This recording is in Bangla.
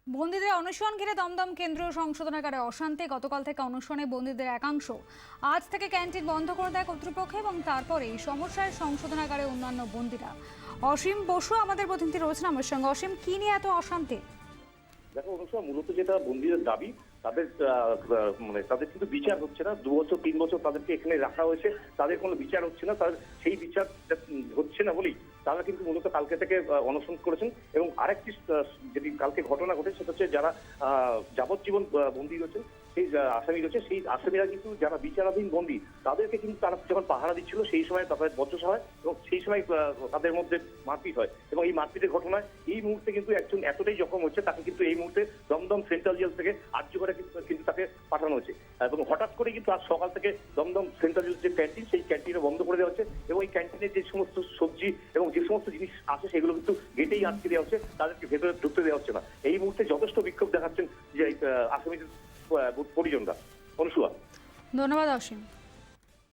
বন্দীদের অনশন ঘিরে দমদম কেন্দ্রীয় সংশোধনাগারে অশান্তি। গতকাল থেকে অনশনে বন্দীদের একাংশ আজ থেকে ক্যান্টিন বন্ধ করে দেয় কর্তৃপক্ষ এবং তারপরে এই সমস্যায় সংশোধনাগারে অন্যান্য বন্দীরা। অসীম বসু আমাদের প্রতিনিধি রয়েছেন আমার সঙ্গে। অসীম, কি নিয়ে এত অশান্তি? দেখো অনুষ্কা, মূলত যেটা বন্দীদের দাবি, তাদের তাদের কিন্তু বিচার হচ্ছে না। 2 বছর 3 বছর তাদেরকে এখানে রাখা হয়েছে, তাদের কোনো বিচার হচ্ছে না। তাদের সেই বিচার হচ্ছে না বলেই তারা কিন্তু মূলত কালকে থেকে অনশন করেছেন। এবং আরেকটি যেটি কালকে ঘটনা ঘটে, সেটা হচ্ছে যারা যাবজ্জীবন বন্দী রয়েছেন, সেই আসামি রয়েছে, সেই আসামিরা কিন্তু যারা বিচারাধীন বন্দী, তাদেরকে কিন্তু তারা যখন পাহারা দিচ্ছিল সেই সময় তাদের বচসা হয় এবং সেই সময় তাদের মধ্যে মারপিট হয়। এবং এই মারপিটের ঘটনায় এই মুহূর্তে কিন্তু একজন এতটাই জখম হচ্ছে, তাকে কিন্তু এই মুহূর্তে দমদম সেন্ট্রাল জেল থেকে আর্য করে কিন্তু তাকে পাঠানো হয়েছে। এবং হঠাৎ করে কিন্তু আজ সকাল থেকে দমদম সেন্ট্রাল জেল যে ক্যান্টিন, সেই ক্যান্টিনে বন্ধ করে দেওয়া হচ্ছে এবং এই ক্যান্টিনে যে সমস্ত সবজি এবং যে সমস্ত জিনিস আছে সেগুলো কিন্তু গেটেই আটকে দেওয়া হচ্ছে, তাদেরকে ভেতরে ঢুকতে দেওয়া হচ্ছে না। এই মুহূর্তে যথেষ্ট বিক্ষোভ দেখাচ্ছেন যে আসামিদের পরিজনরা। অনুসুয়া, ধন্যবাদ অসীম।